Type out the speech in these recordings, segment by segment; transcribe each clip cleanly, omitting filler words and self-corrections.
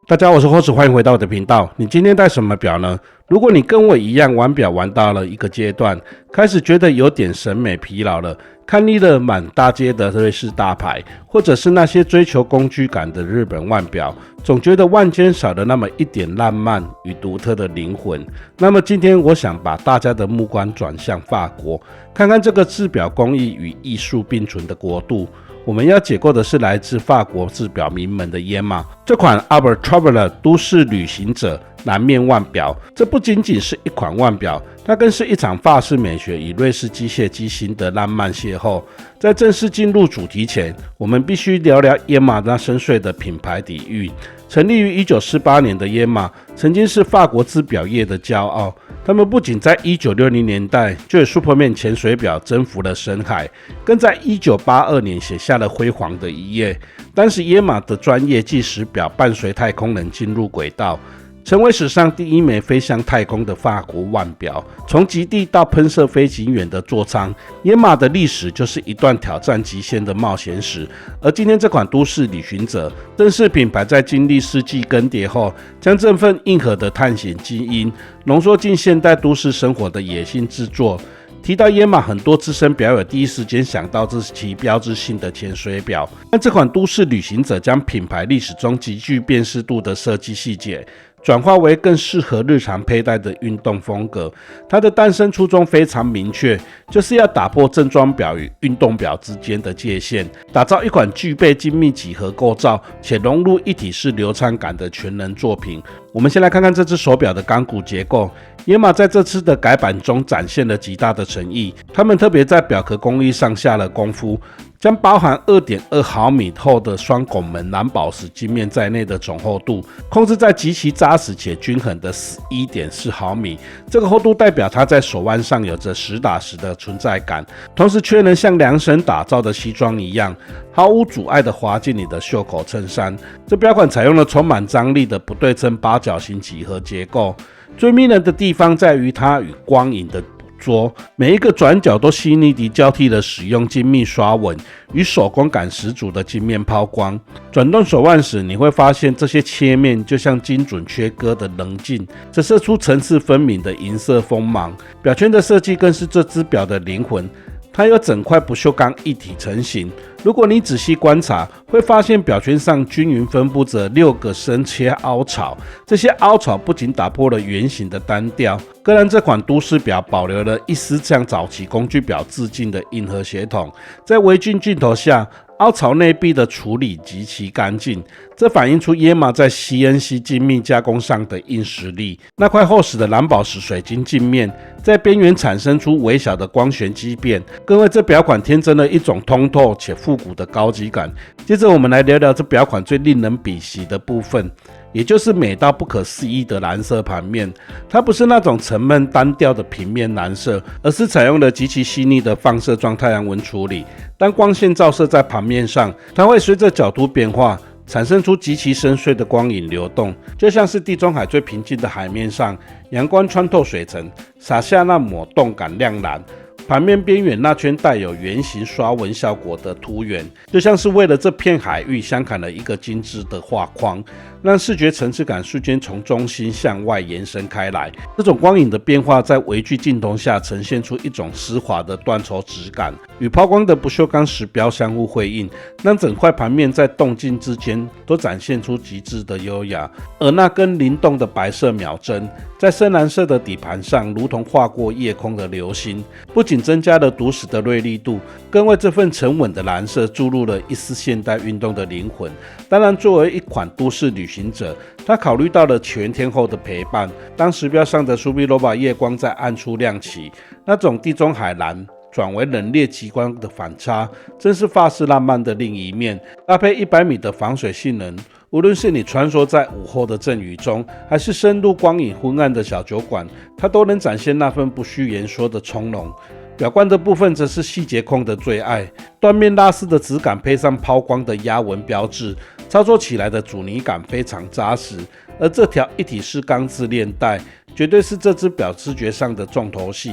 大家好，我是霍子，歡迎回到我的頻道。你今天戴什麼錶呢？如果你跟我一樣玩錶玩到了一個階段，開始覺得有點審美疲勞了，看膩了滿大街的瑞士大牌，或者是那些追求工具感的日本腕錶，總覺得萬間少了那麼一點浪漫與獨特的靈魂。那麼今天我想把大家的目光轉向法國，看看這個製錶工藝與藝術並存的國度。我們要解構的是來自法國製錶名門的耶瑪，這款 Albert Traveller 都市旅行者藍面腕錶，這不僅僅是一款腕錶，它更是一場法式美學與瑞士機械機芯的浪漫邂逅。在正式進入主題前，我們必須聊聊耶瑪那深邃的品牌底蘊。成立於1948年的耶瑪，曾經是法國製錶業的驕傲。他們不僅在1960年代就以 Superman 潛水錶征服了深海，更在1982年寫下了輝煌的一頁。當時耶瑪的專業計時錶伴隨太空人進入軌道，成為史上第一枚飛向太空的法國腕錶。從極地到噴射飛行員的座艙，耶瑪的歷史就是一段挑戰極限的冒險史。而今天這款都市旅行者，正是品牌在經歷世紀更迭後，將這份硬核的探險基因濃縮進現代都市生活的野心之作。提到耶瑪，很多資深錶友第一時間想到這是其標誌性的潛水錶。但這款都市旅行者將品牌歷史中極具辨識度的設計細節，轉化為更適合日常佩戴的運動風格。它的誕生初衷非常明確，就是要打破正裝錶與運動錶之間的界限，打造一款具備精密幾何構造且融入一體式流暢感的全能作品。我們先來看看这只手錶的鋼骨結構。耶瑪在這次的改版中展現了極大的誠意，他們特別在錶殼工藝上下了功夫，將包含 2.2 毫米厚的雙拱門藍寶石晶面在內的總厚度控制在極其扎實且均衡的 11.4 毫米。這個厚度代表它在手腕上有着實打實的存在感，同時卻能像量身打造的西裝一樣，毫無阻礙地滑進你的袖口襯衫。這錶款採用了充滿張力的不對稱八角形幾何結構。最迷人的地方在於它與光影的捕捉，每一個轉角都細膩地交替了使用精密刷紋與手工感十足的鏡面拋光。轉動手腕時，你會發現這些切面就像精準切割的棱鏡，折射出層次分明的銀色鋒芒。錶圈的設計更是這隻錶的靈魂。它有整塊不鏽鋼一體成型，如果你仔細觀察，會發現錶圈上均勻分布着6個深切凹槽。這些凹槽不僅打破了圓形的單調，更讓這款都市錶保留了一絲向早期工具錶致敬的硬核血統。在微距鏡頭下，凹槽內壁的處理極其乾淨，這反映出耶瑪在 CNC 精密加工上的硬實力。那塊厚實的藍寶石水晶鏡面在邊緣產生出微小的光旋畸變，更為這錶款添增了一種通透且復古的高級感。接着我們來聊聊這錶款最令人鄙惜的部分，也就是美到不可思議的藍色盤面。它不是那種沉悶單調的平面藍色，而是採用了極其細膩的放射狀太陽紋處理。當光線照射在盤面上，它會隨着角度變化，產生出極其深邃的光影流動，就像是地中海最平靜的海面上，陽光穿透水層，灑下那抹動感亮藍。盤面邊緣那圈帶有圓形刷紋效果的凸圓，就像是為了這片海域鑲嵌了一個精緻的畫框，讓視覺層次感瞬間從中心向外延伸開來。這種光影的變化在微距鏡頭下呈現出一種絲滑的緞綢質感，與拋光的不鏽鋼石標相互輝映，讓整塊盤面在動靜之間都展現出極致的優雅。而那根靈動的白色秒針，在深藍色的底盤上，如同劃過夜空的流星，不僅增加了獨實的銳利度，更為這份沉穩的藍色注入了一絲現代運動的靈魂。當然，作為一款都市旅行者，它考慮到了全天候的陪伴。當時標上的 Supernova 夜光在暗處亮起，那種地中海藍轉為冷冽極光的反差，真是法式浪漫的另一面。搭配100米的防水性能，無論是你穿梭在午後的陣雨中，還是深入光影昏暗的小酒館，它都能展現那份不需言說的從容。錶冠的部分則是細節控的最愛，緞面拉絲的質感配上拋光的壓紋標誌，操作起來的阻尼感非常扎實。而這條一體式鋼製鏈帶，絕對是這只錶視覺上的重頭戲。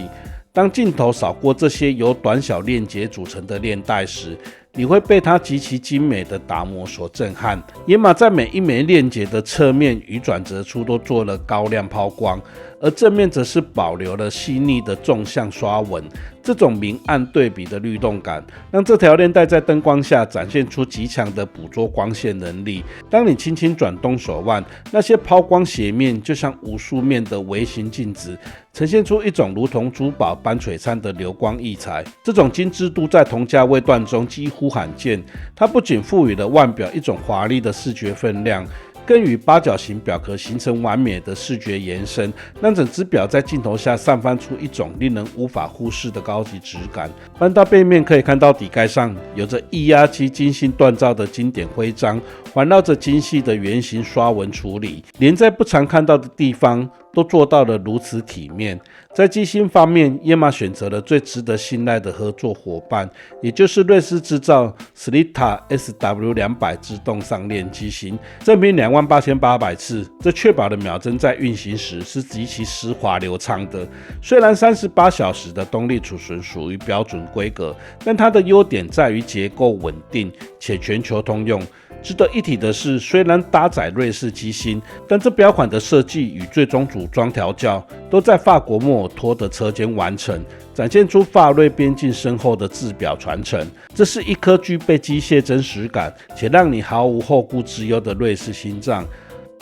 當鏡頭掃過這些由短小鏈結組成的鏈帶時，你會被它極其精美的打磨所震撼。野馬在每一枚鏈結的側面與轉折處都做了高亮拋光，而正面則是保留了細膩的縱向刷紋。這種明暗對比的律動感，讓這條鏈帶在燈光下展現出極強的捕捉光線能力。當你輕輕轉動手腕，那些拋光斜面就像無數面的微型鏡子，呈現出一種如同珠寶般璀璨的流光溢彩。這種精緻度在同價位段中幾乎罕見。它不僅賦予了腕錶一種華麗的視覺分量，更與八角形錶殼形成完美的視覺延伸，讓整隻錶在鏡頭下散發出一種令人無法忽視的高級質感。翻到背面可以看到底蓋上有着液壓機精心鍛造的經典徽章，環繞着精細的圓形刷紋處理，連在不常看到的地方都做到了如此體面。在機芯方面，野馬選擇了最值得信賴的合作夥伴，也就是瑞士製造 Sellita SW200 自動上鏈機芯，正品28800次。這確保了秒針在運行時是極其絲滑流暢的。雖然38小時的動力儲存屬於標準規格，但它的優點在於結構穩定且全球通用。值得一提的是，雖然搭載瑞士機芯，但這錶款的設計與最終組裝調校都在法國莫爾托的車間完成，展現出法瑞邊境深厚的製錶傳承。這是一顆具備機械真實感且讓你毫無後顧之憂的瑞士心臟。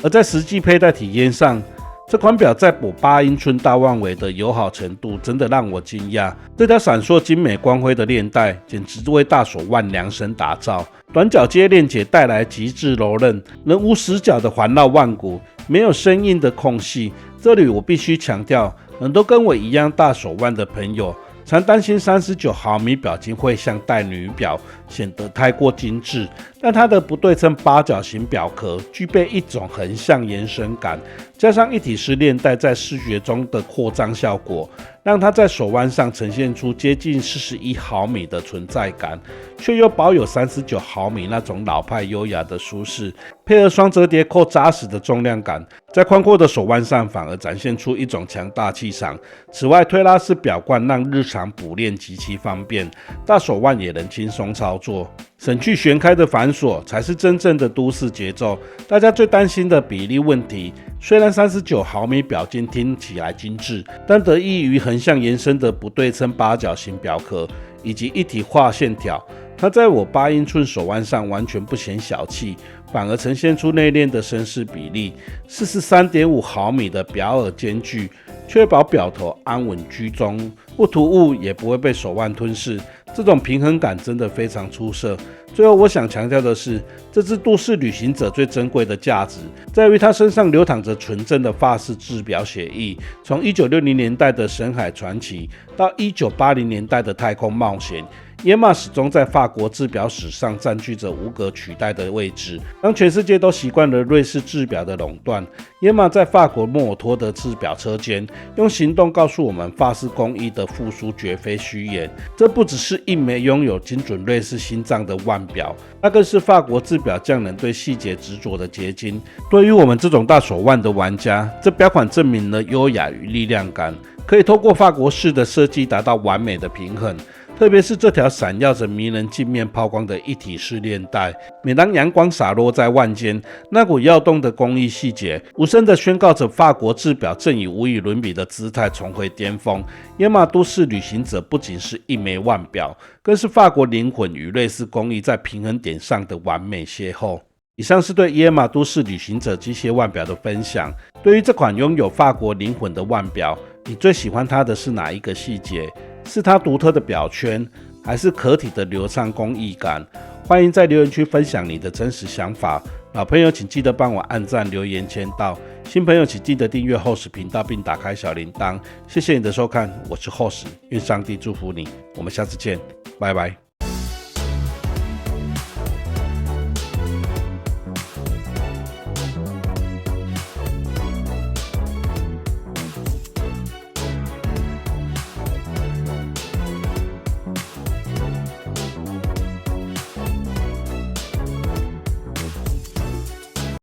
而在實際佩戴體驗上，這款錶在我8英寸大腕圍的友好程度真的讓我驚訝。這條閃爍精美光輝的鏈帶簡直為大手腕量身打造。短角接鏈結帶來極致柔韌，能無死角的環繞腕骨，沒有生硬的空隙。這裡我必須強調，很多跟我一樣大手腕的朋友常擔心39毫米錶金會像戴女錶，顯得太過精緻。但它的不對稱八角形錶殼具備一種橫向延伸感，加上一體式鏈帶在視覺中的擴張效果，讓它在手腕上呈現出接近41毫米的存在感，卻又保有39毫米那種老派優雅的舒適。配合雙折疊扣扎實的重量感，在寬闊的手腕上反而展現出一種強大氣場。此外，推拉式錶冠讓日常補鏈極其方便，大手腕也能輕鬆操作。省去旋開的繁瑣，才是真正的都市節奏。大家最擔心的比例問題，雖然39毫米錶金聽起來精緻，但得益於橫向延伸的不對稱八角形錶殼以及一體化線條，它在我8英寸手腕上完全不顯小氣，反而呈現出內斂的紳士比例。43.5毫米的錶耳間距，確保錶頭安穩居中，不突兀也不會被手腕吞噬。這種平衡感真的非常出色。最後我想強調的是，這支都市旅行者最珍貴的價值，在於它身上流淌着純正的法式製錶血液。從1960年代的深海傳奇到1980年代的太空冒險，野馬始終在法國製錶史上佔據着無可取代的位置。當全世界都習慣了瑞士製錶的壟斷，野馬在法國莫爾托的製錶車間，用行動告訴我們法式工藝的復甦絕非虛言。這不只是一枚擁有精準瑞士心臟的腕錶，那更是法國製錶匠人對細節執着的結晶。對於我們這種大手腕的玩家，這錶款證明了優雅與力量感，可以透過法國式的設計達到完美的平衡。特別是這條閃耀着迷人鏡面拋光的一體式鏈帶，每當陽光灑落在腕間，那股躍動的工藝細節，無聲地宣告着法國製錶正以無與倫比的姿態重回巔峰。野馬都市旅行者不僅是一枚腕錶，更是法國靈魂與瑞士工藝在平衡點上的完美邂逅。以上是對野馬都市旅行者機械腕錶的分享。對於這款擁有法國靈魂的腕錶，你最喜歡它的是哪一個細節？是它獨特的錶圈，還是殼體的流暢工藝感？歡迎在留言區分享你的真實想法。老朋友請記得幫我按讚、留言、簽到。新朋友請記得訂閱厚實頻道並打開小鈴鐺。謝謝你的收看，我是厚實，願上帝祝福你。我們下次見，拜拜。